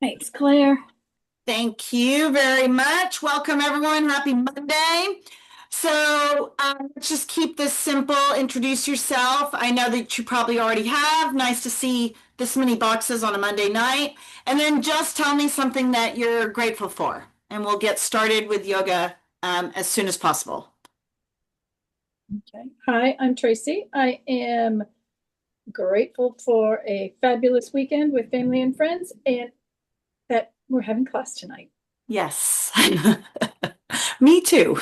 Thanks, Claire. Thank you very much. Welcome, everyone. Happy Monday. Let's just keep this simple. Introduce yourself. I know that you probably already have. Nice to see this many boxes on a Monday night. And then just tell me something that you're grateful for, and we'll get started with yoga as soon as possible. Okay. Hi, I'm Tracy. I am grateful for a fabulous weekend with family and friends and that we're having class tonight. Yes. Me too.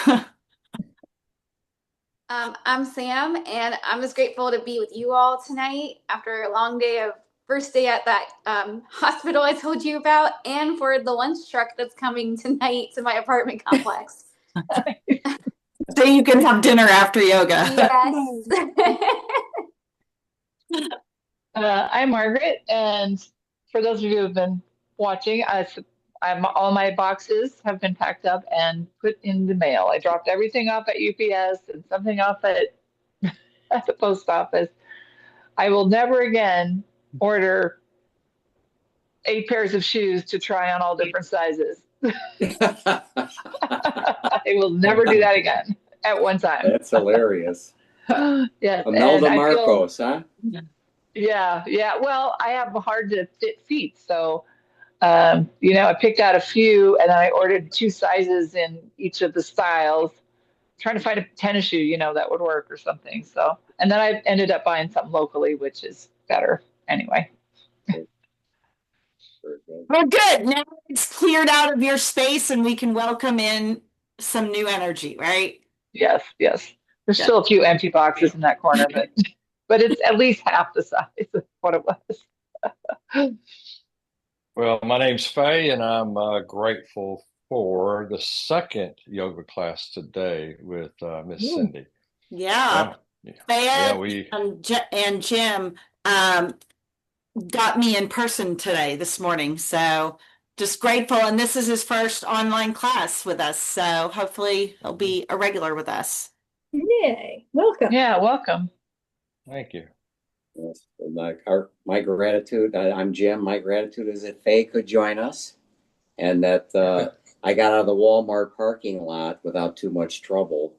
I'm Sam, and I'm just grateful to be with you all tonight after a long day of first day at that hospital I told you about, and for the lunch truck that's coming tonight to my apartment complex. So you can have dinner after yoga. Yes. I'm Margaret, and for those of you who have been watching, all my boxes have been packed up and put in the mail. I dropped everything off at UPS and something off at, at the post office. I will never again order 8 pairs of shoes to try on all different sizes. I will never do that again at one time. That's hilarious. Yes, and Imelda I feel, Marcos, huh? yeah. Well, I have hard to fit feet, so I picked out a few and then I ordered 2 sizes in each of the styles, trying to find a tennis shoe, that would work or something. So, and then I ended up buying something locally, which is better anyway. Well, good. Now it's cleared out of your space and we can welcome in some new energy, right? Yes. There's Yeah. still a few empty boxes in that corner, but it's at least half the size of what it was. Well, my name's Faye, and I'm grateful for the second yoga class today with Miss Ooh. Cindy. Yeah. Yeah, Fayette we. and Jim got me in person today, this morning. So just grateful. And this is his first online class with us. So hopefully he'll be a regular with us. Yay. Welcome. Yeah, welcome. Thank you. Yes, my gratitude. I'm Jim. My gratitude is that Faye could join us, and that I got out of the Walmart parking lot without too much trouble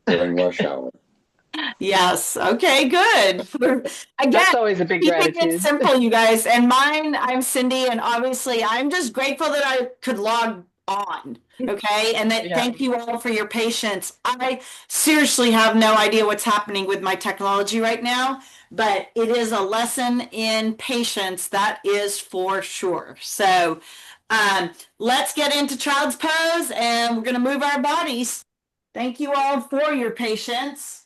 during rush hour. Yes. Okay, good. Again, That's always a big keeping it gratitude. simple, you guys. And mine, I'm Cindy, and obviously I'm just grateful that I could log on. Okay. And that Yeah. thank you all for your patience. I seriously have no idea what's happening with my technology right now, but it is a lesson in patience, that is for sure. So let's get into child's pose and we're going to move our bodies. Thank you all for your patience.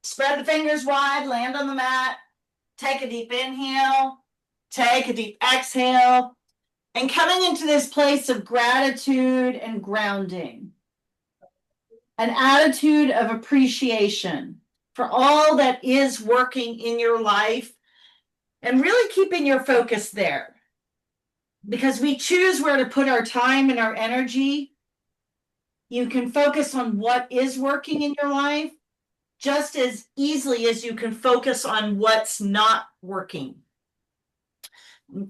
Spread the fingers wide, land on the mat, take a deep inhale, take a deep exhale, and coming into this place of gratitude and grounding, an attitude of appreciation for all that is working in your life, and really keeping your focus there. Because we choose where to put our time and our energy. You can focus on what is working in your life just as easily as you can focus on what's not working.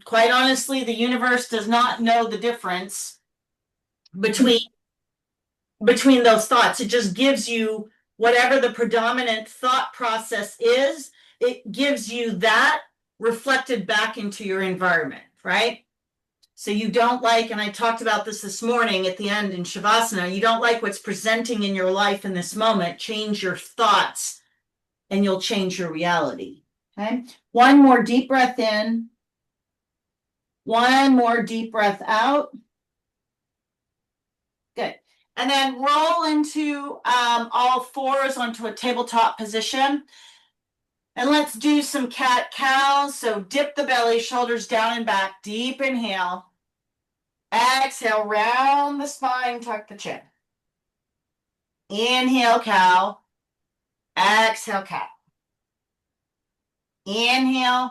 Quite honestly, the universe does not know the difference between those thoughts. It just gives you whatever the predominant thought process is. It gives you that reflected back into your environment, right? So you don't like, and I talked about this morning at the end in Shavasana, you don't like what's presenting in your life in this moment, change your thoughts and you'll change your reality. Okay. One more deep breath in. One more deep breath out. Good. And then roll into all fours onto a tabletop position. And let's do some cat-cows. So dip the belly, shoulders down and back. Deep inhale. Exhale, round the spine, tuck the chin. Inhale, cow. Exhale, cat. Inhale.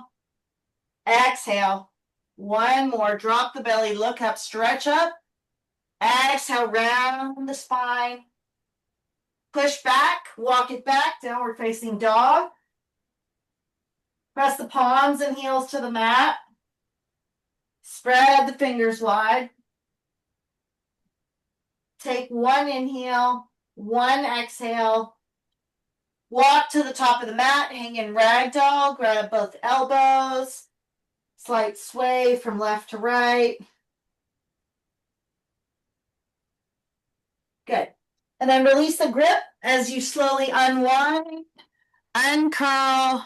Exhale. One more. Drop the belly, look up, stretch up. Exhale, round the spine. Push back, walk it back, downward facing dog. Press the palms and heels to the mat. Spread the fingers wide. Take one inhale, one exhale. Walk to the top of the mat, hang in ragdoll, grab both elbows. Slight sway from left to right. Good. And then release the grip as you slowly unwind, uncurl,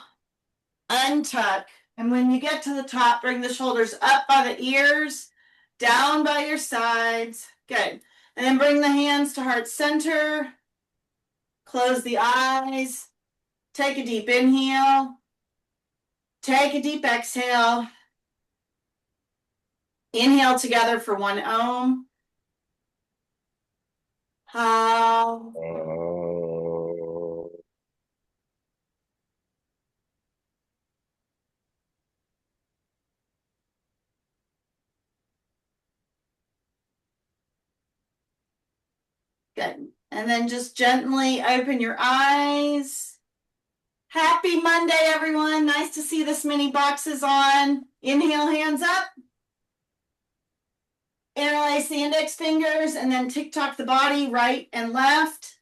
untuck. And when you get to the top, bring the shoulders up by the ears, down by your sides. Good. And then bring the hands to heart center. Close the eyes. Take a deep inhale. Take a deep exhale. Inhale together for 1 Om. How. Good. And then just gently open your eyes. Happy Monday, everyone. Nice to see this many boxes on. Inhale, hands up. Interlace the index fingers and then tick-tock the body right and left.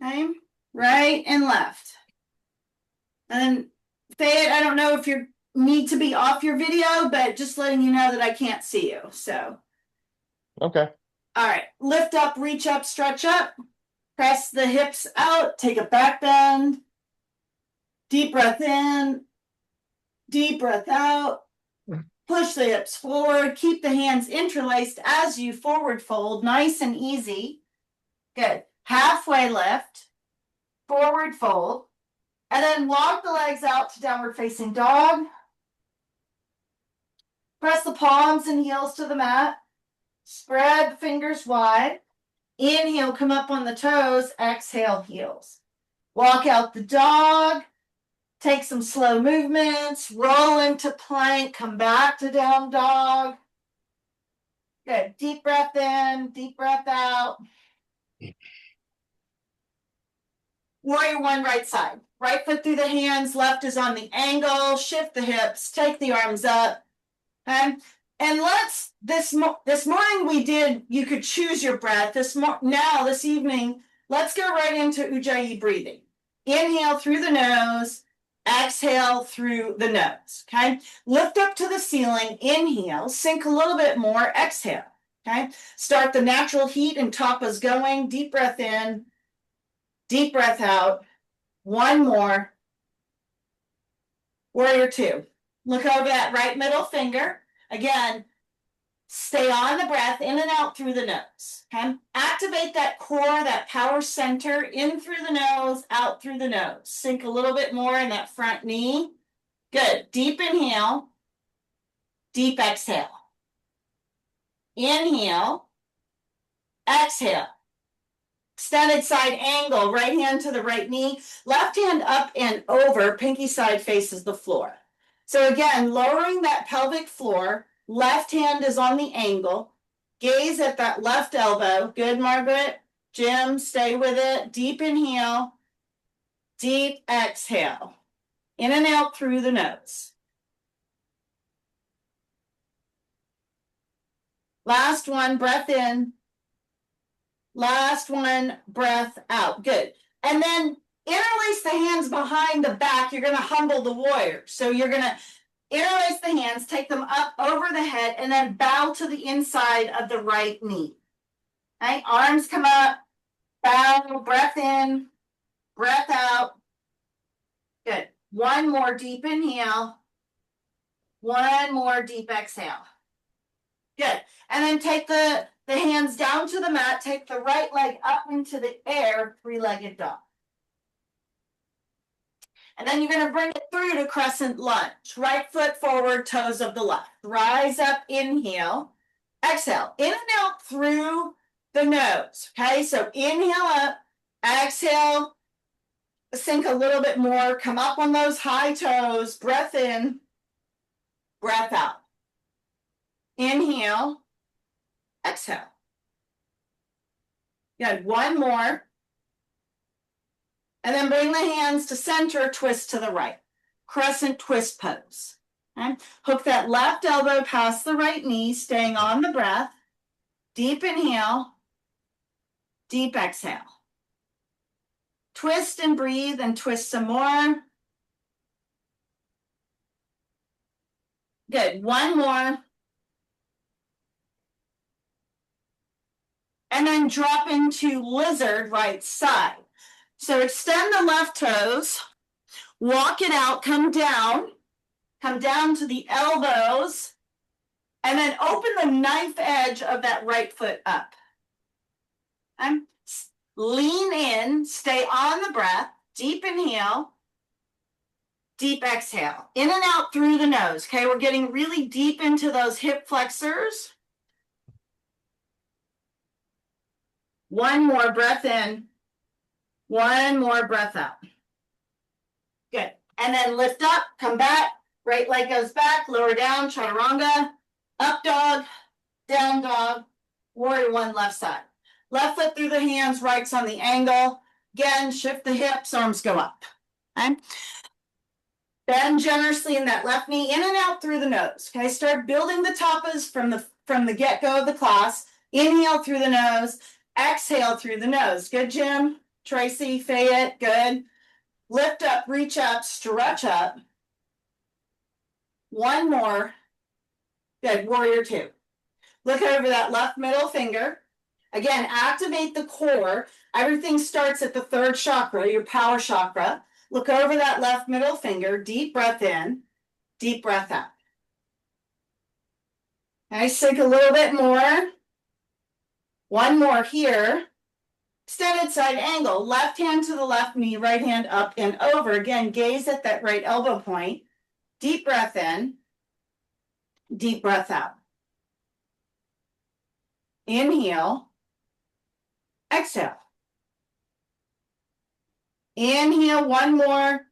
Okay? Right and left. And then, Fayette, I don't know if you need to be off your video, but just letting you know that I can't see you. So. Okay. All right. Lift up, reach up, stretch up. Press the hips out. Take a back bend. Deep breath in. Deep breath out. Push the hips forward. Keep the hands interlaced as you forward fold. Nice and easy. Good. Halfway lift. Forward fold. And then walk the legs out to downward facing dog. Press the palms and heels to the mat. Spread the fingers wide. Inhale, come up on the toes. Exhale, heels. Walk out the dog. Take some slow movements. Roll into plank. Come back to down dog. Good. Deep breath in. Deep breath out. Warrior one, right side. Right foot through the hands. Left is on the angle. Shift the hips. Take the arms up. Okay. And let's, this morning we did, you could choose your breath. This evening, let's go right into Ujjayi breathing. Inhale through the nose, exhale through the nose, okay? Lift up to the ceiling, inhale, sink a little bit more, exhale, okay? Start the natural heat and tapas going, deep breath in, deep breath out. One more. Warrior two. Look over that right middle finger. Again, stay on the breath, in and out through the nose. Okay? Activate that core, that power center, in through the nose, out through the nose. Sink a little bit more in that front knee. Good. Deep inhale. Deep exhale. Inhale. Exhale. Extended side angle. Right hand to the right knee. Left hand up and over. Pinky side faces the floor. So again, lowering that pelvic floor, left hand is on the angle, gaze at that left elbow. Good, Margaret. Jim, stay with it. Deep inhale, deep exhale. In and out through the nose. Last one, breath in. Last one, breath out. Good. And then interlace the hands behind the back. You're going to humble the warrior. So you're going to interlace the hands, take them up over the head, and then bow to the inside of the right knee. Okay? Arms come up, bow, breath in, breath out. Good. One more deep inhale. One more deep exhale. Good. And then take the hands down to the mat, take the right leg up into the air, three-legged dog. And then you're going to bring it through to crescent lunge. Right foot forward, toes of the left. Rise up, inhale. Exhale. In and out through the nose. Okay, so inhale up. Exhale. Sink a little bit more. Come up on those high toes. Breath in. Breath out. Inhale. Exhale. Good. One more. And then bring the hands to center, twist to the right. Crescent twist pose. Okay. Hook that left elbow past the right knee, staying on the breath. Deep inhale, deep exhale. Twist and breathe and twist some more. Good, one more. And then drop into lizard right side. So extend the left toes, walk it out, come down to the elbows, and then open the knife edge of that right foot up. And lean in, stay on the breath, deep inhale, deep exhale, in and out through the nose. Okay, we're getting really deep into those hip flexors. One more breath in, one more breath out. Good, and then lift up, come back, right leg goes back, lower down, chaturanga, up dog, down dog, warrior one left side. Left foot through the hands, right's on the angle. Again, shift the hips, arms go up. Okay. Bend generously in that left knee, in and out through the nose. Okay, start building the tapas from the get-go of the class. Inhale through the nose, exhale through the nose. Good, Jim, Tracy, Fayette, good. Lift up, reach up, stretch up. One more. Good, warrior two. Look over that left middle finger. Again, activate the core. Everything starts at the third chakra, your power chakra. Look over that left middle finger. Deep breath in, deep breath out. Okay, sink a little bit more. One more here. Extended side angle. Left hand to the left knee, right hand up and over. Again, gaze at that right elbow point. Deep breath in, deep breath out. Inhale, exhale. Inhale, one more,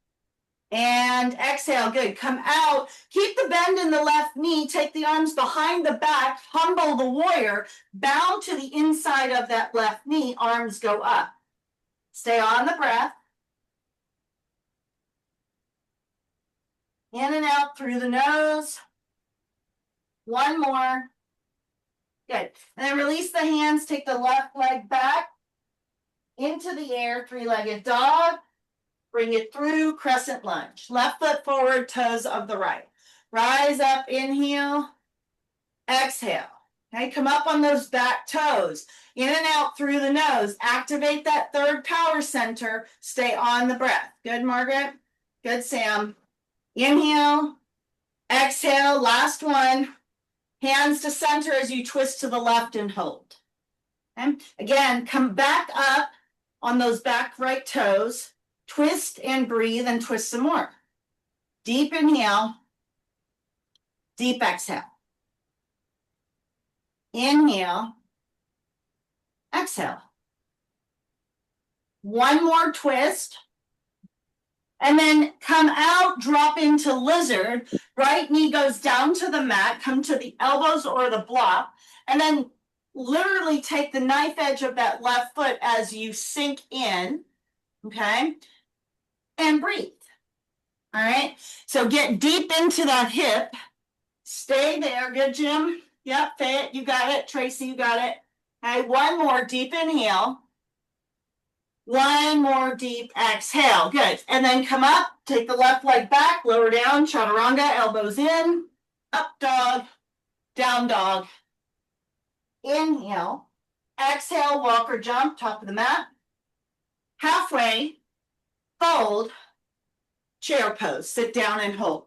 and exhale. Good. Come out. Keep the bend in the left knee. Take the arms behind the back. Humble the warrior. Bow to the inside of that left knee. Arms go up. Stay on the breath. In and out through the nose. One more. Good. And then release the hands. Take the left leg back into the air. Three-legged dog. Bring it through, crescent lunge. Left foot forward, toes of the right. Rise up, inhale, exhale. Okay, come up on those back toes. In and out through the nose. Activate that third power center. Stay on the breath. Good, Margaret. Good, Sam. Inhale, exhale, last one. Hands to center as you twist to the left and hold. Okay? Again, come back up on those back right toes. Twist and breathe and twist some more. Deep inhale, deep exhale. Inhale, exhale. One more twist. And then come out, drop into lizard. Right knee goes down to the mat, come to the elbows or the block. And then literally take the knife edge of that left foot as you sink in. Okay. And breathe. All right. So get deep into that hip. Stay there. Good, Jim. Yep. Fayette, you got it. Tracy, you got it. Okay. One more deep inhale. One more deep exhale. Good. And then come up. Take the left leg back. Lower down. Chaturanga. Elbows in. Up dog. Down dog. Inhale. Exhale. Walk or jump. Top of the mat. Halfway. Fold, chair pose, sit down and hold.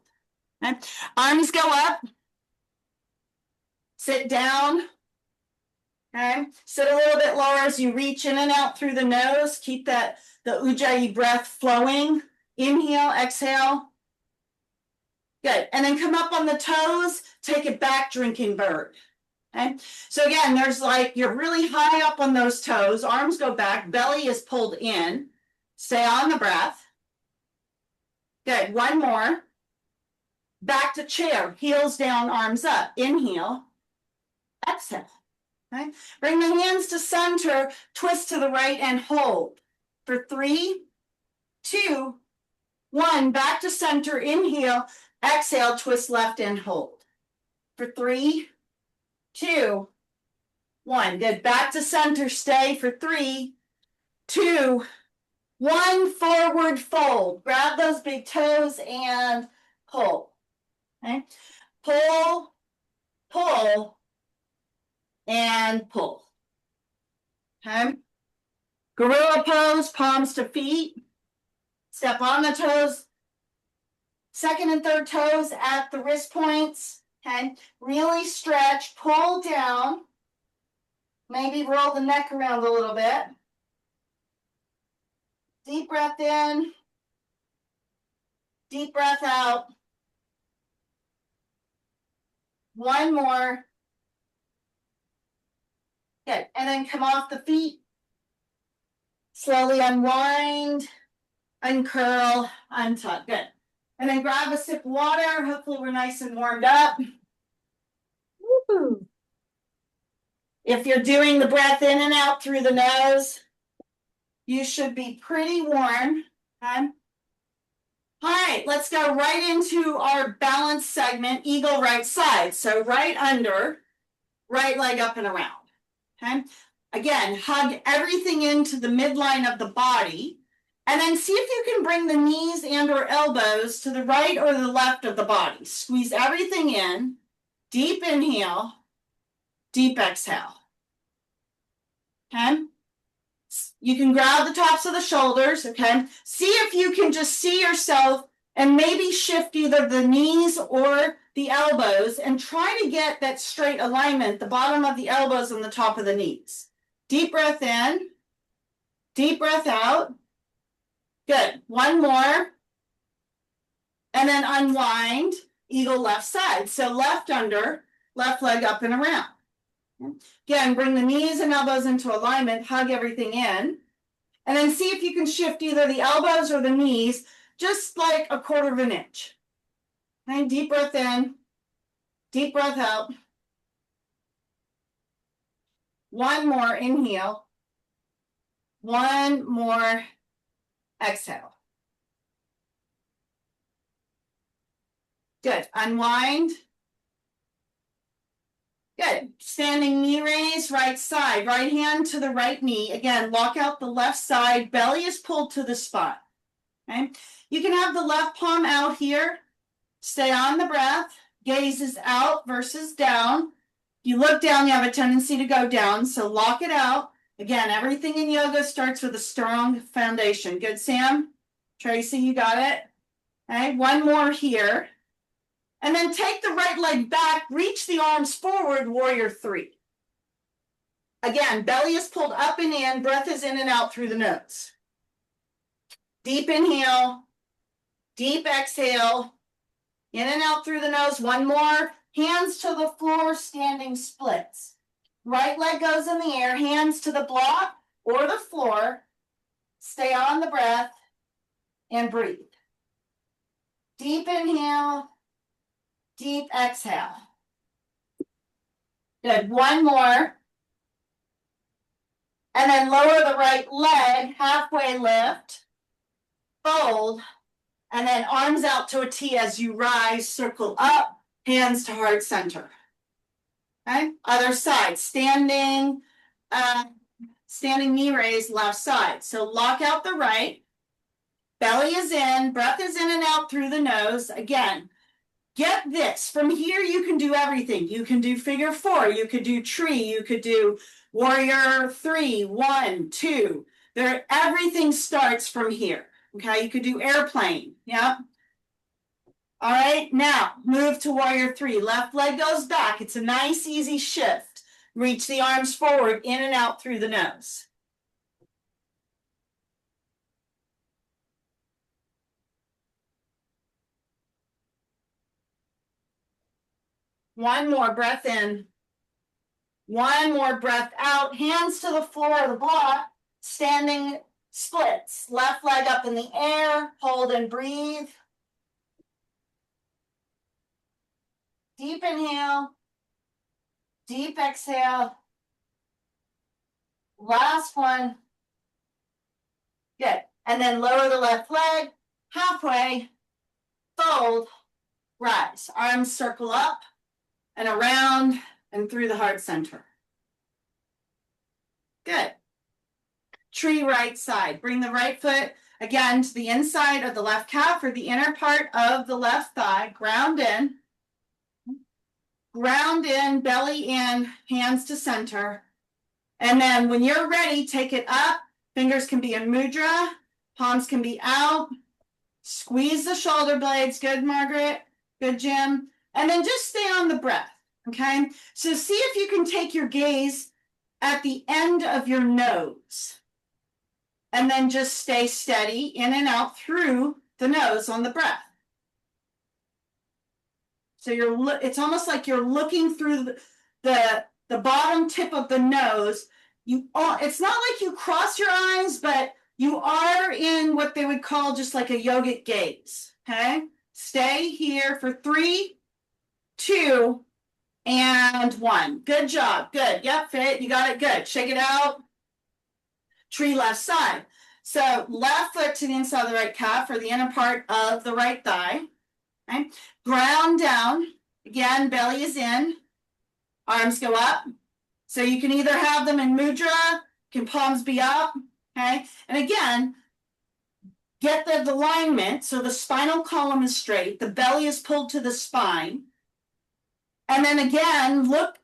Okay. Arms go up, sit down. Okay. Sit a little bit lower as you reach in and out through the nose. Keep the Ujjayi breath flowing. Inhale, exhale. Good. And then come up on the toes, take it back, drinking bird. Okay. So again, there's like, you're really high up on those toes, arms go back, belly is pulled in. Stay on the breath. Good. One more. Back to chair. Heels down, arms up. Inhale. Exhale. Okay. Bring the hands to center. Twist to the right and hold. For 3, 2, 1. Back to center. Inhale. Exhale, twist left and hold. For 3, 2, 1. Good. Back to center. Stay for 3, 2, 1. Forward fold. Grab those big toes and pull. Okay. Pull, pull, and pull. Okay. Gorilla pose, palms to feet. Step on the toes. Second and third toes at the wrist points. Okay. Really stretch, pull down. Maybe roll the neck around a little bit. Deep breath in. Deep breath out. One more. Good. And then come off the feet. Slowly unwind, uncurl, untuck. Good. And then grab a sip of water. Hopefully we're nice and warmed up. Woo-hoo. If you're doing the breath in and out through the nose, you should be pretty warm. Okay. All right, let's go right into our balance segment, eagle right side. So right under, right leg up and around. Okay. Again, hug everything into the midline of the body. And then see if you can bring the knees and or elbows to the right or the left of the body. Squeeze everything in. Deep inhale. Deep exhale. Okay. You can grab the tops of the shoulders. Okay. See if you can just see yourself and maybe shift either the knees or the elbows and try to get that straight alignment, the bottom of the elbows and the top of the knees. Deep breath in. Deep breath out. Good. One more. And then unwind, eagle left side. So left under, left leg up and around. Again, bring the knees and elbows into alignment, hug everything in. And then see if you can shift either the elbows or the knees, just like a quarter of an inch. Okay, deep breath in, deep breath out. One more inhale. One more exhale. Good. Unwind. Good. Standing knee raise, right side. Right hand to the right knee. Again, lock out the left side. Belly is pulled to the spine. Okay. You can have the left palm out here. Stay on the breath. Gaze is out versus down. You look down, you have a tendency to go down. So lock it out. Again, everything in yoga starts with a strong foundation. Good, Sam? Tracy, you got it? Okay, one more here. And then take the right leg back, reach the arms forward, warrior 3. Again, belly is pulled up and in, breath is in and out through the nose. Deep inhale, deep exhale, in and out through the nose. One more, hands to the floor, standing splits. Right leg goes in the air, hands to the block or the floor. Stay on the breath and breathe. Deep inhale, deep exhale. Good. One more. And then lower the right leg, halfway lift, fold, and then arms out to a T as you rise, circle up, hands to heart center. Okay, other side, standing knee raise, left side. So lock out the right, belly is in, breath is in and out through the nose. Again, get this, from here you can do everything. You can do figure 4, you could do tree, you could do warrior 3, 1, 2. Everything starts from here. Okay, you could do airplane. Yeah. All right, now move to warrior 3. Left leg goes back. It's a nice, easy shift. Reach the arms forward, in and out through the nose. One more breath in. One more breath out. Hands to the floor of the block. Standing splits. Left leg up in the air. Hold and breathe. Deep inhale. Deep exhale. Last one. Good. And then lower the left leg. Halfway. Fold. rise. Arms circle up and around and through the heart center. Good. Tree right side. Bring the right foot again to the inside of the left calf or the inner part of the left thigh. Ground in. Ground in, belly in, hands to center. And then when you're ready, take it up. Fingers can be in mudra. Palms can be out. Squeeze the shoulder blades. Good, Margaret. Good, Jim. And then just stay on the breath. Okay? So see if you can take your gaze at the end of your nose. And then just stay steady in and out through the nose on the breath. So it's almost like you're looking through the bottom tip of the nose. It's not like you cross your eyes, but you are in what they would call just like a yogic gaze. Okay? Stay here for 3, 2, and 1. Good job. Good. Yep, fit. You got it. Good. Shake it out. Tree left side. So left foot to the inside of the right calf or the inner part of the right thigh. Okay? Ground down. Again, belly is in. Arms go up. So you can either have them in mudra, can palms be up. Okay? And again, get the alignment. So the spinal column is straight. The belly is pulled to the spine. And then again, look,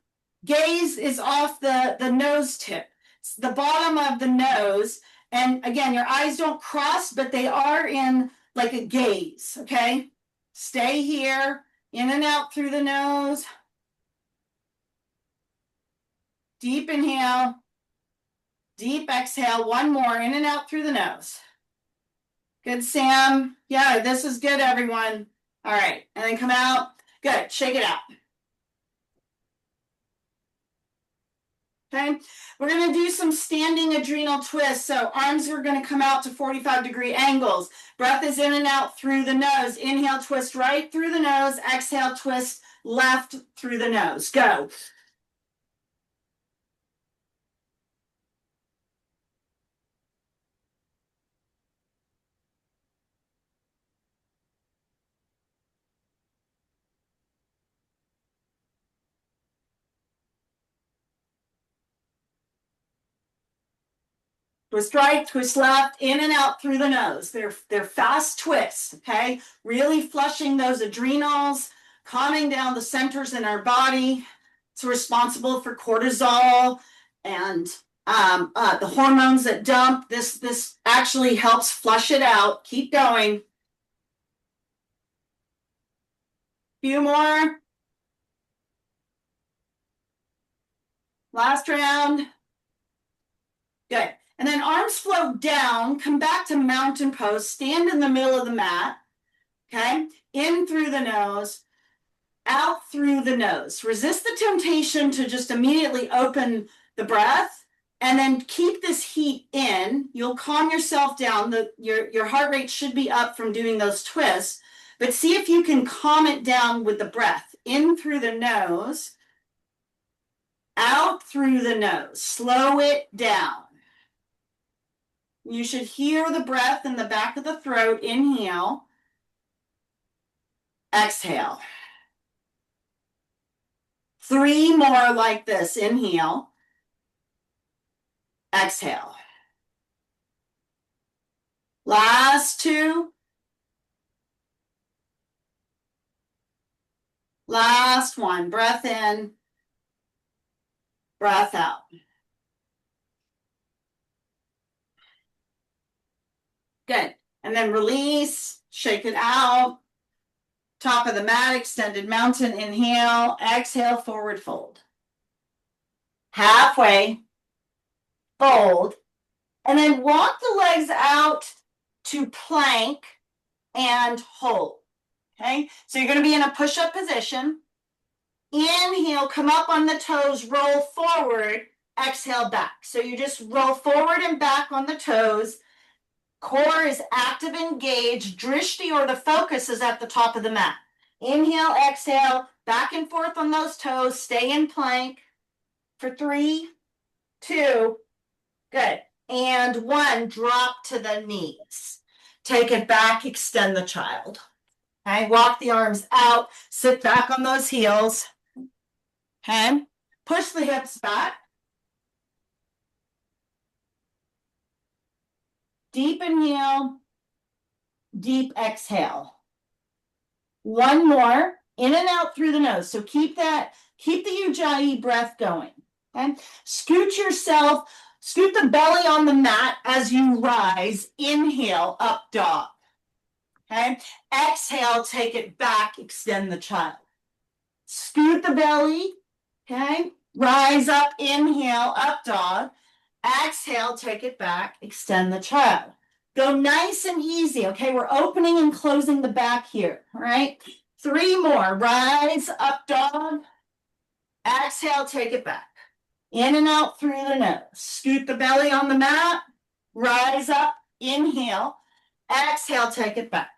gaze is off the nose tip. It's the bottom of the nose. And again, your eyes don't cross, but they are in like a gaze, okay? Stay here, in and out through the nose. Deep inhale, deep exhale. One more, in and out through the nose. Good, Sam. Yeah, this is good, everyone. All right, and then come out. Good, shake it out. Okay, we're going to do some standing adrenal twists. So arms are going to come out to 45-degree angles. Breath is in and out through the nose. Inhale, twist right through the nose. Exhale, twist left through the nose. Go. Twist right, twist left, in and out through the nose. They're fast twists, okay? Really flushing those adrenals, calming down the centers in our body. It's responsible for cortisol and the hormones that dump. This actually helps flush it out. Keep going. Few more. Last round. Good. And then arms float down, come back to mountain pose, stand in the middle of the mat, okay? In through the nose, out through the nose. Resist the temptation to just immediately open the breath and then keep this heat in. You'll calm yourself down. Your heart rate should be up from doing those twists, but see if you can calm it down with the breath. In through the nose, out through the nose. Slow it down. You should hear the breath in the back of the throat. Inhale. Exhale. 3 more like this. Inhale. Exhale. Last 2. Last 1. Breath in. Breath out. Good. And then release, shake it out. Top of the mat, extended mountain, inhale, exhale, forward fold. Halfway, fold, and then walk the legs out to plank and hold. Okay, so you're going to be in a push-up position. Inhale, come up on the toes, roll forward, exhale back. So you just roll forward and back on the toes. Core is active, engaged. Drishti, or the focus, is at the top of the mat. Inhale, exhale, back and forth on those toes. Stay in plank for 3, 2, good. And 1, drop to the knees. Take it back, extend the child. Okay, walk the arms out, sit back on those heels. Okay, push the hips back. Deep inhale, deep exhale. One more, in and out through the nose. So keep the Ujjayi breath going. Okay, scoot the belly on the mat as you rise. Inhale, up dog. Okay, exhale, take it back, extend the child. Scoot the belly, okay, rise up, inhale, up dog. Exhale, take it back, extend the child. Go nice and easy, okay? We're opening and closing the back here, all right? 3 more, rise, up dog. Exhale, take it back. In and out through the nose. Scoot the belly on the mat, rise up, inhale. Exhale, take it back.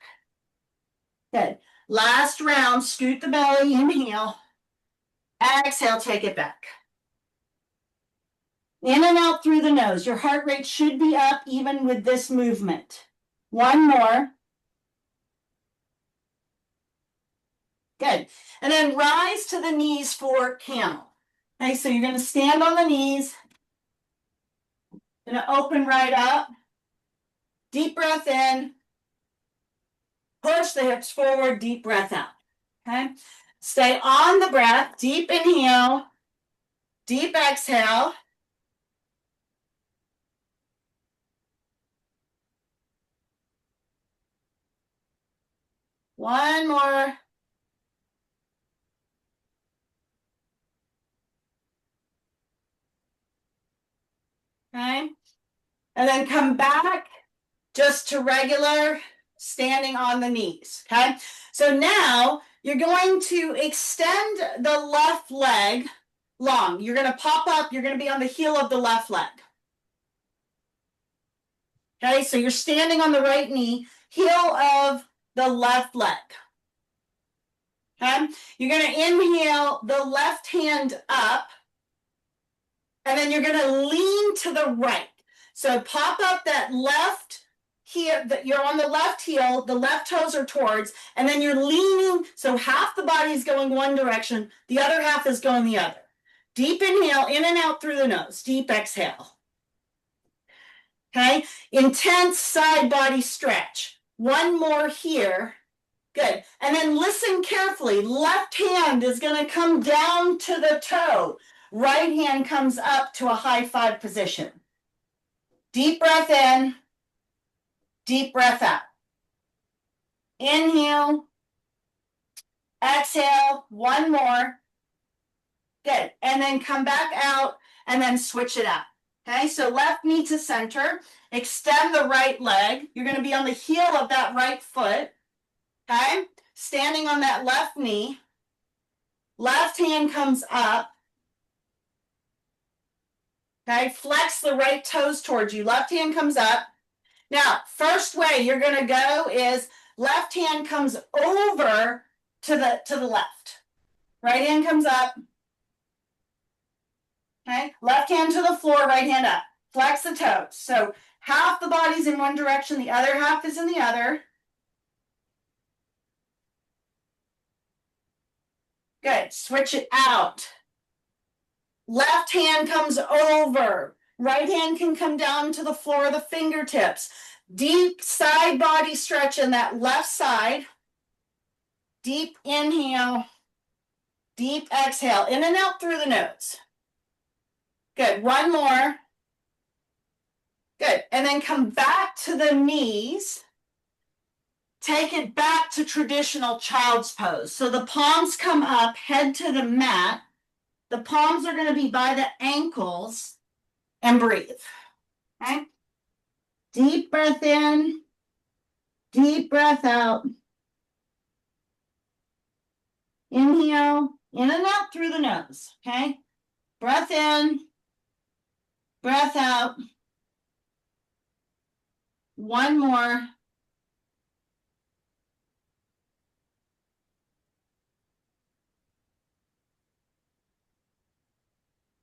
Good. Last round, scoot the belly, inhale. Exhale, take it back. In and out through the nose. Your heart rate should be up even with this movement. 1 more. Good. And then rise to the knees for camel. Okay, so you're going to stand on the knees. Going to open right up. Deep breath in. Push the hips forward, deep breath out. Okay? Stay on the breath. Deep inhale. Deep exhale. One more. Okay? And then come back just to regular standing on the knees. Okay? So now you're going to extend the left leg long. You're going to pop up. You're going to be on the heel of the left leg. Okay? So you're standing on the right knee, heel of the left leg. Okay? You're going to inhale the left hand up, and then you're going to lean to the right. So pop up that left heel, you're on the left heel, the left toes are towards, and then you're leaning, so half the body is going one direction, the other half is going the other. Deep inhale, in and out through the nose. Deep exhale. Okay? Intense side body stretch. 1 more here. Good. And then listen carefully. Left hand is going to come down to the toe. Right hand comes up to a high 5 position. Deep breath in. Deep breath out. Inhale. Exhale. 1 more. Good. And then come back out and then switch it up. Okay, so left knee to center. Extend the right leg. You're going to be on the heel of that right foot. Okay, standing on that left knee. Left hand comes up. Okay, flex the right toes towards you. Left hand comes up. Now, first way you're going to go is left hand comes over to the left. Right hand comes up. Okay, left hand to the floor, right hand up. Flex the toes. So half the body's in one direction, the other half is in the other. Good. Switch it out. Left hand comes over. Right hand can come down to the floor of the fingertips. Deep side body stretch in that left side. Deep inhale. Deep exhale. In and out through the nose. Good. 1 more. Good. And then come back to the knees. Take it back to traditional child's pose. So the palms come up, head to the mat. The palms are going to be by the ankles, and breathe. Okay? Deep breath in, deep breath out. Inhale, in and out through the nose. Okay? Breath in, breath out. 1 more.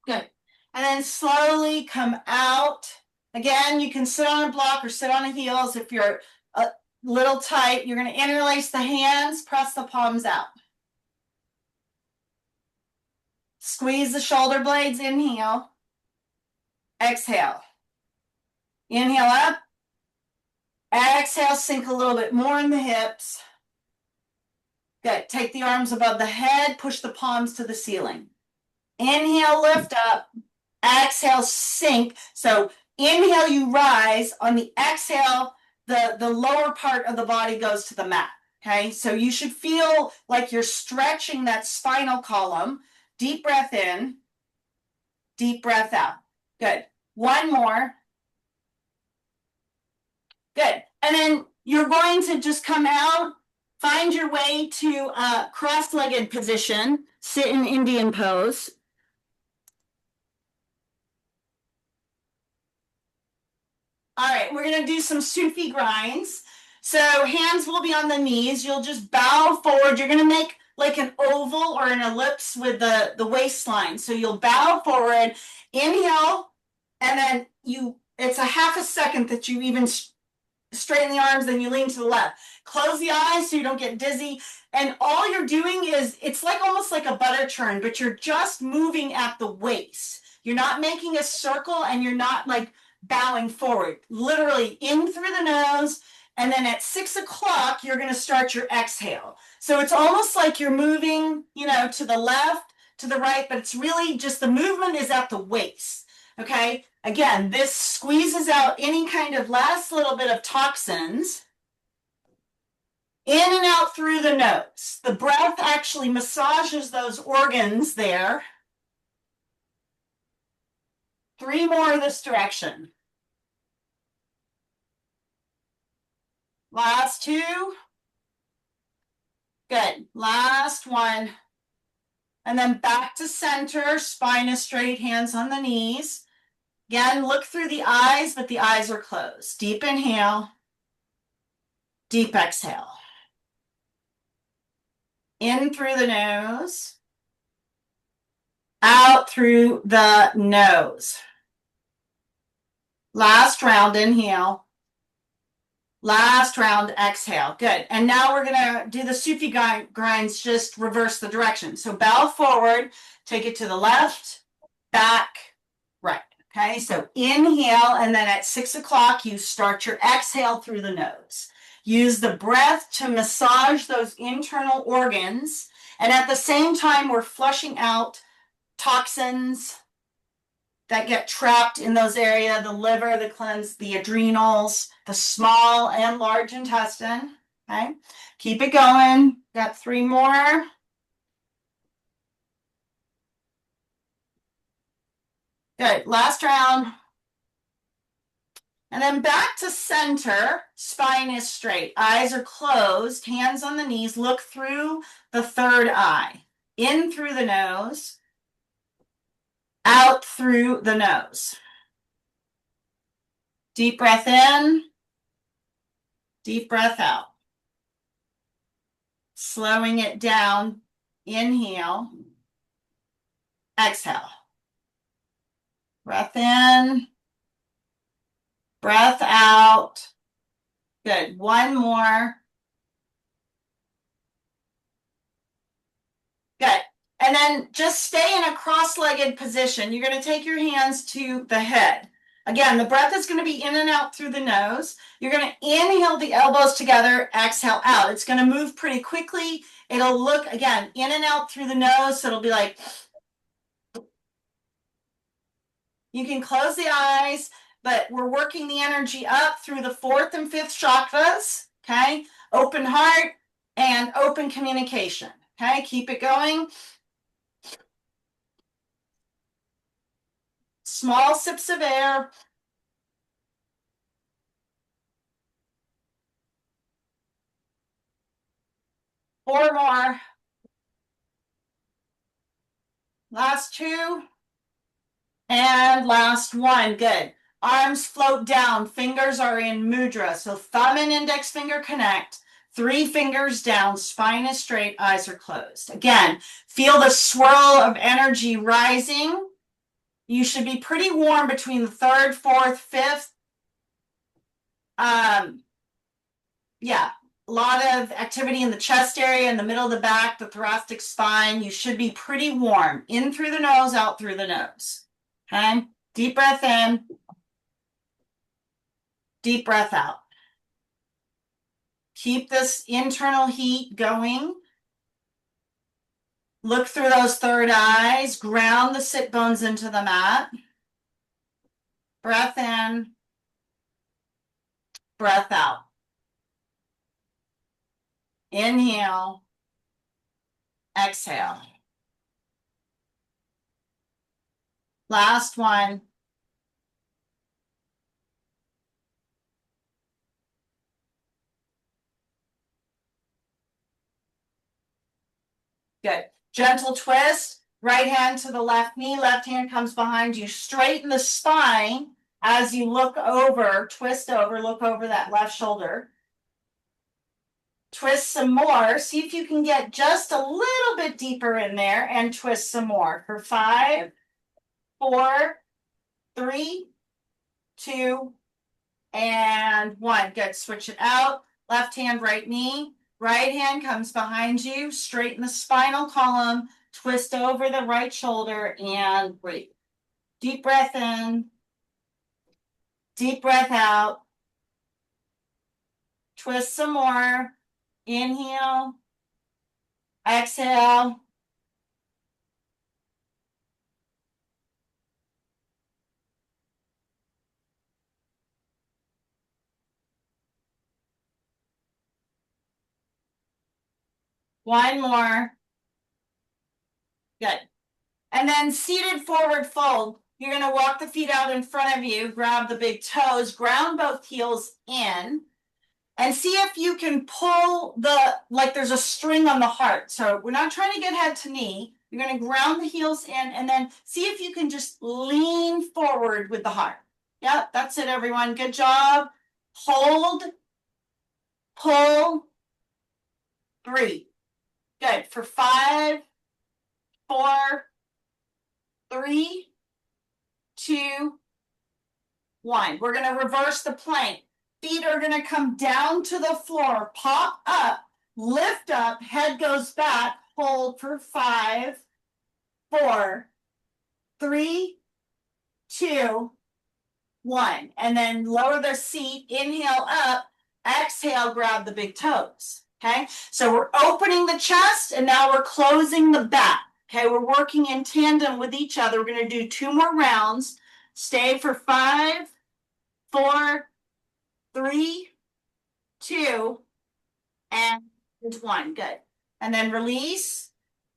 Good. And then slowly come out. Again, you can sit on a block or sit on the heels if you're little tight. You're going to interlace the hands, press the palms out. Squeeze the shoulder blades, inhale. Exhale. Inhale up. Exhale, sink a little bit more in the hips. Good. Take the arms above the head, push the palms to the ceiling. Inhale, lift up. Exhale, sink. So inhale, you rise. On the exhale, the lower part of the body goes to the mat. Okay, so you should feel like you're stretching that spinal column. Deep breath in, deep breath out. Good. One more. Good. And then you're going to just come out, find your way to a cross-legged position, sit in Indian pose. All right, we're going to do some Sufi grinds. So hands will be on the knees. You'll just bow forward. You're going to make like an oval or an ellipse with the waistline. So you'll bow forward, inhale, and then it's a half a second that you even straighten the arms, then you lean to the left. Close the eyes so you don't get dizzy. And all you're doing is, it's like almost like a butter churn, but you're just moving at the waist. You're not making a circle and you're not like bowing forward. Literally in through the nose. And then at 6 o'clock, you're going to start your exhale. So it's almost like you're moving, to the left, to the right, but it's really just the movement is at the waist. Okay. Again, this squeezes out any kind of last little bit of toxins. In and out through the nose. The breath actually massages those organs there. 3 more this direction. Last 2. Good. Last 1. And then back to center, spine is straight, hands on the knees. Again, look through the eyes, but the eyes are closed. Deep inhale. Deep exhale. In through the nose. Out through the nose. Last round, inhale. Last round, exhale. Good. And now we're going to do the Sufi grinds, just reverse the direction. So bow forward, take it to the left, back, right. Okay, so inhale, and then at 6 o'clock, you start your exhale through the nose. Use the breath to massage those internal organs. And at the same time, we're flushing out toxins that get trapped in those areas, the liver, the adrenals, the small and large intestine. Okay, keep it going. Got 3 more. Good. Last round. And then back to center. Spine is straight. Eyes are closed. Hands on the knees. Look through the third eye. In through the nose. Out through the nose. Deep breath in. Deep breath out. Slowing it down. Inhale. Exhale. Breath in. Breath out. Good. 1 more. Good. And then just stay in a cross-legged position. You're going to take your hands to the head. Again, the breath is going to be in and out through the nose. You're going to inhale the elbows together, exhale out. It's going to move pretty quickly. It'll look, again, in and out through the nose. So it'll be like, you can close the eyes, but we're working the energy up through the 4th and 5th chakras. Okay. Open heart and open communication. Okay. Keep it going. Small sips of air. Four more. Last 2. And last 1. Good. Arms float down. Fingers are in mudra. So thumb and index finger connect. 3 fingers down. Spine is straight. Eyes are closed. Again, feel the swirl of energy rising. You should be pretty warm between the 3rd, 4th, 5th. yeah, a lot of activity in the chest area, in the middle of the back, the thoracic spine. You should be pretty warm. In through the nose, out through the nose. Okay, deep breath in, deep breath out. Keep this internal heat going. Look through those third eyes, ground the sit bones into the mat. Breath in, breath out. Inhale, exhale. Last one. Good. Gentle twist. Right hand to the left knee. Left hand comes behind you. Straighten the spine as you look over, twist over, look over that left shoulder. Twist some more. See if you can get just a little bit deeper in there and twist some more for 5, 4, 3, 2, and 1. Good. Switch it out. Left hand, right knee. Right hand comes behind you. Straighten the spinal column. Twist over the right shoulder and breathe. Deep breath in. Deep breath out. Twist some more. Inhale. Exhale. One more. Good. And then seated forward fold. You're going to walk the feet out in front of you, grab the big toes, ground both heels in, and see if you can pull like there's a string on the heart. So we're not trying to get head to knee. You're going to ground the heels in and then see if you can just lean forward with the heart. Yep, that's it, everyone. Good job. Hold, pull, breathe. Good. For 5, 4, 3, 2, 1. We're going to reverse the plank. Feet are going to come down to the floor, pop up, lift up, head goes back, hold for 5, 4, 3, 2, 1. And then lower the seat, inhale up, exhale, grab the big toes. Okay, so we're opening the chest and now we're closing the back. Okay, we're working in tandem with each other. We're going to do 2 more rounds. Stay for 5, 4, 3, 2, and 1. Good. And then release,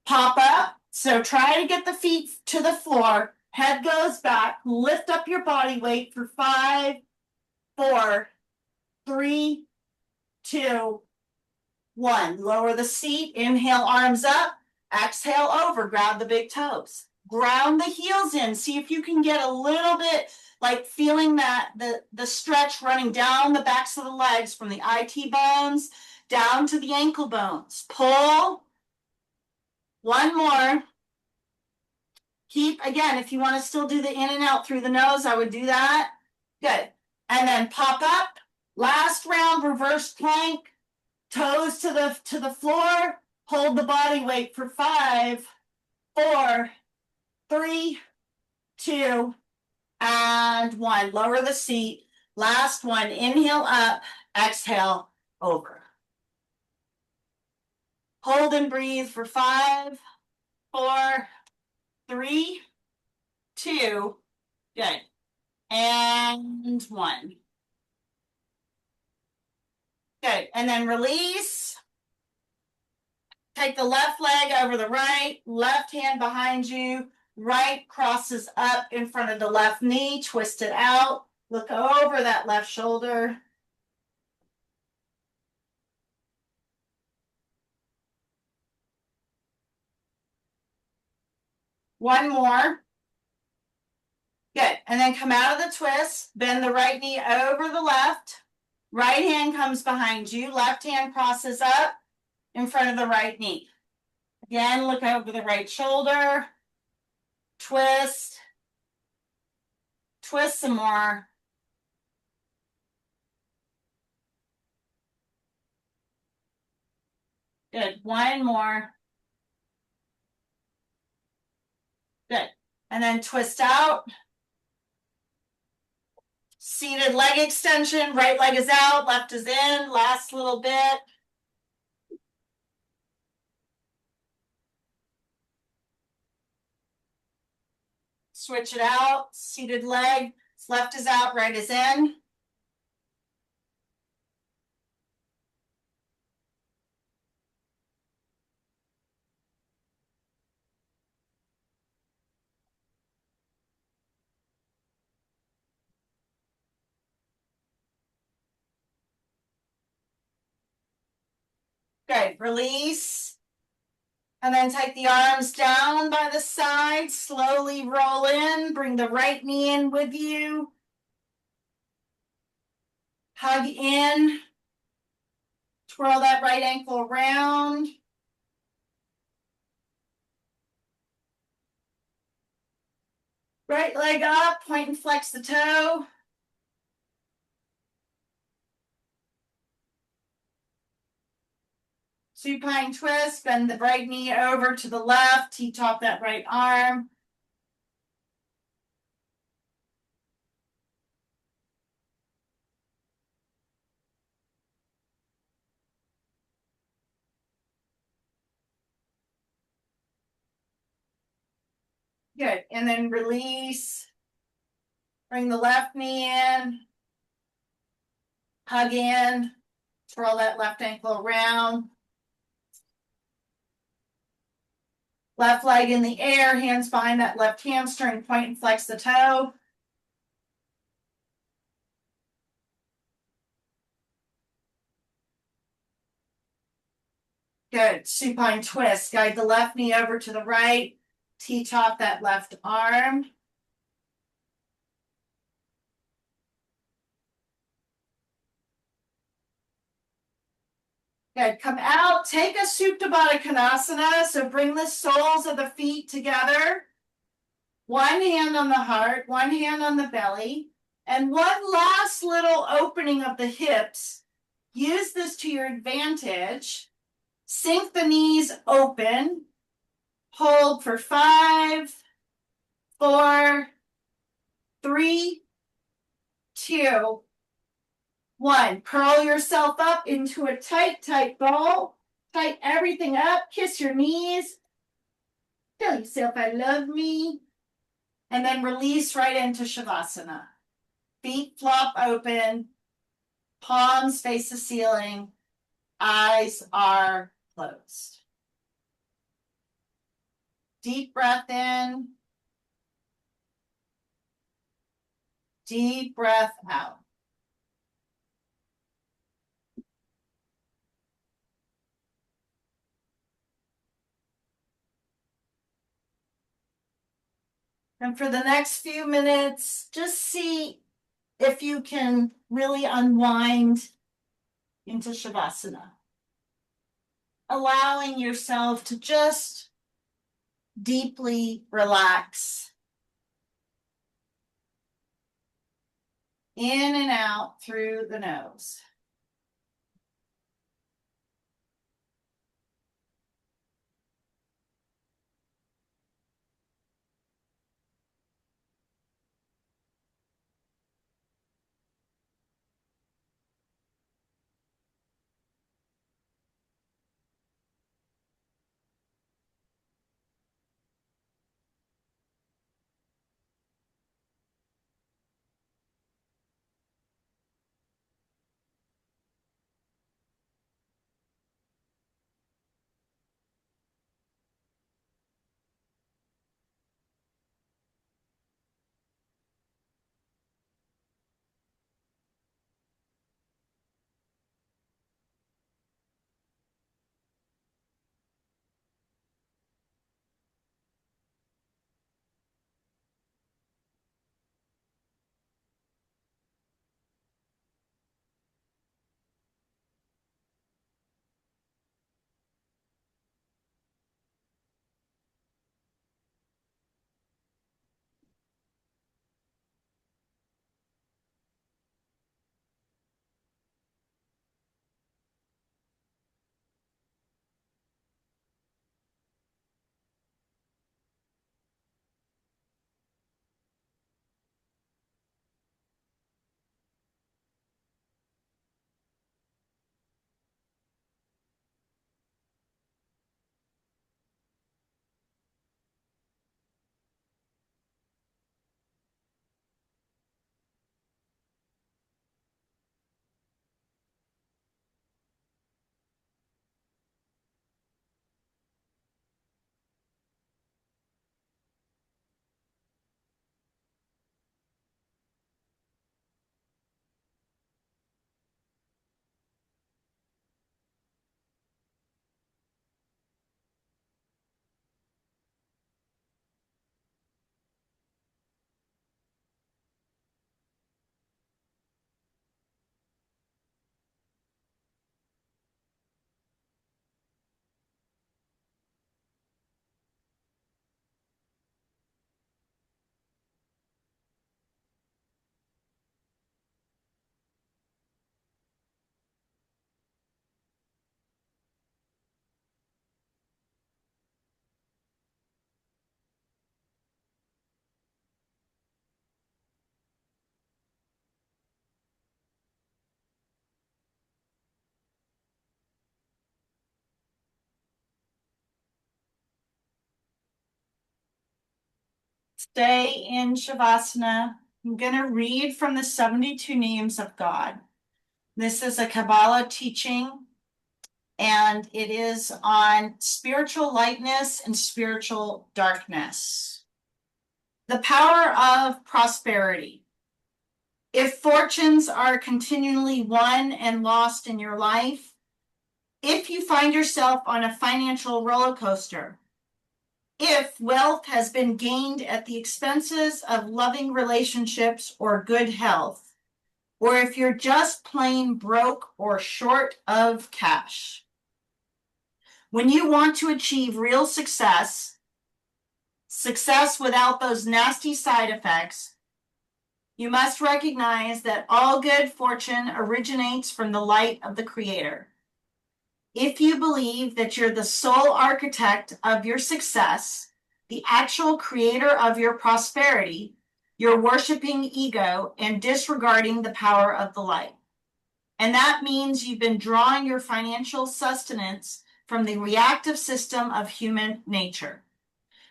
pop up. So try to get the feet to the floor. Head goes back. Lift up your body weight for 5, 4, 3, 2, 1. Lower the seat. Inhale, arms up. Exhale over. Grab the big toes. Ground the heels in. See if you can get a little bit like feeling that the stretch running down the backs of the legs from the IT bones down to the ankle bones. Pull. 1 more. Keep, again, if you want to still do the in and out through the nose, I would do that. Good. And then pop up. Last round, reverse plank. Toes to the floor. Hold the body weight for 5, 4, 3, 2, and 1. Lower the seat. Last one. Inhale up. Exhale over. Hold and breathe for 5, 4, 3, 2. Good. And 1. Good. And then release. Take the left leg over the right, left hand behind you, right crosses up in front of the left knee, twist it out, look over that left shoulder. One more. Good. And then come out of the twist, bend the right knee over the left, right hand comes behind you, left hand crosses up in front of the right knee. Again, look over the right shoulder, twist, twist some more. Good. One more. Good. And then twist out. Seated leg extension. Right leg is out, left is in. Last little bit. Switch it out. Seated leg. Left is out, right is in. Good. Release. And then take the arms down by the side. Slowly roll in. Bring the right knee in with you. Hug in. Twirl that right ankle around. Right leg up. Point and flex the toe. Supine twist, bend the right knee over to the left, T-top that right arm. Good, and then release. Bring the left knee in. Hug in. Twirl that left ankle around. Left leg in the air, hands behind that left hamstring, point and flex the toe. Good, supine twist. Guide the left knee over to the right. T-top that left arm. Good, come out, take a Supta Baddha Konasana. So bring the soles of the feet together. One hand on the heart, one hand on the belly, and one last little opening of the hips. Use this to your advantage. Sink the knees open. Hold for 5, 4, 3, 2, 1. Curl yourself up into a tight, tight ball. Tight everything up. Kiss your knees. Tell yourself I love me. And then release right into Shavasana. Feet flop open. Palms face the ceiling. Eyes are closed. Deep breath in. Deep breath out. And for the next few minutes, just see if you can really unwind into Shavasana. Allowing yourself to just deeply relax. In and out through the nose. Stay in Shavasana. I'm going to read from the 72 names of God. This is a Kabbalah teaching, and it is on spiritual lightness and spiritual darkness. The power of prosperity. If fortunes are continually won and lost in your life, if you find yourself on a financial roller coaster, if wealth has been gained at the expenses of loving relationships or good health, or if you're just plain broke or short of cash. When you want to achieve real success, success without those nasty side effects, you must recognize that all good fortune originates from the light of the Creator. If you believe that you're the sole architect of your success, the actual creator of your prosperity, you're worshiping ego and disregarding the power of the light. And that means you've been drawing your financial sustenance from the reactive system of human nature.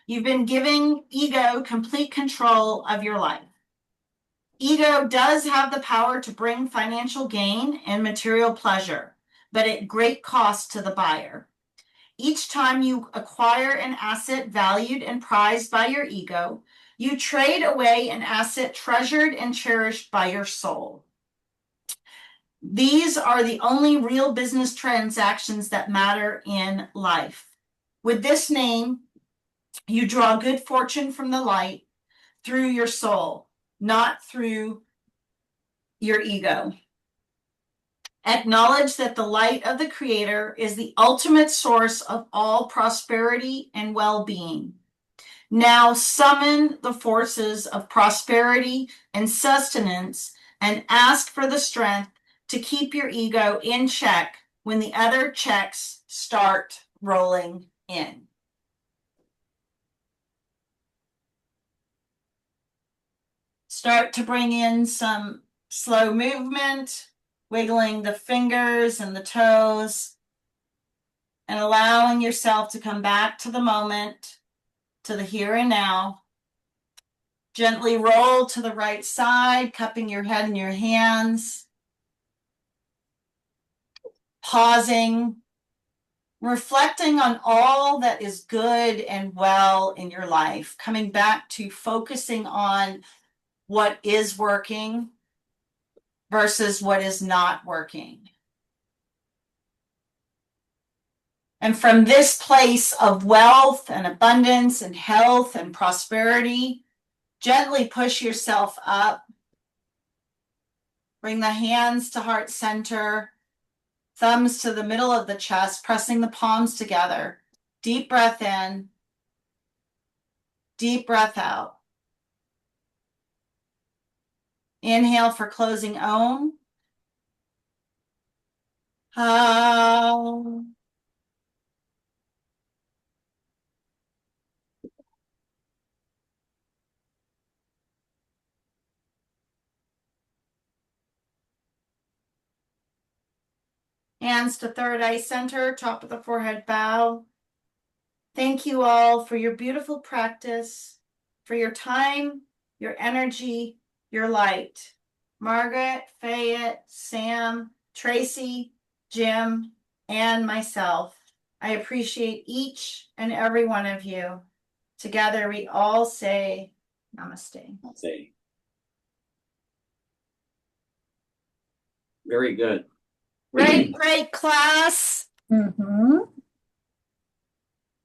You've been giving ego complete control of your life. Ego does have the power to bring financial gain and material pleasure, but at great cost to the buyer. Each time you acquire an asset valued and prized by your ego, you trade away an asset treasured and cherished by your soul. These are the only real business transactions that matter in life. With this name, you draw good fortune from the light through your soul, not through your ego. Acknowledge that the light of the Creator is the ultimate source of all prosperity and well-being. Now summon the forces of prosperity and sustenance and ask for the strength to keep your ego in check when the other checks start rolling in. Start to bring in some slow movement, wiggling the fingers and the toes, and allowing yourself to come back to the moment, to the here and now. Gently roll to the right side, cupping your head in your hands. Pausing, reflecting on all that is good and well in your life, coming back to focusing on what is working versus what is not working. And from this place of wealth and abundance and health and prosperity, gently push yourself up. Bring the hands to heart center, thumbs to the middle of the chest, pressing the palms together. Deep breath in, deep breath out. Inhale for closing Om. Ha. Hands to third eye center, top of the forehead bow. Thank you all for your beautiful practice, for your time, your energy, your light. Margaret, Fayette, Sam, Tracy, Jim, and myself. I appreciate each and every one of you. Together we all say Namaste. Say. Very good. Great, great class. Mm-hmm.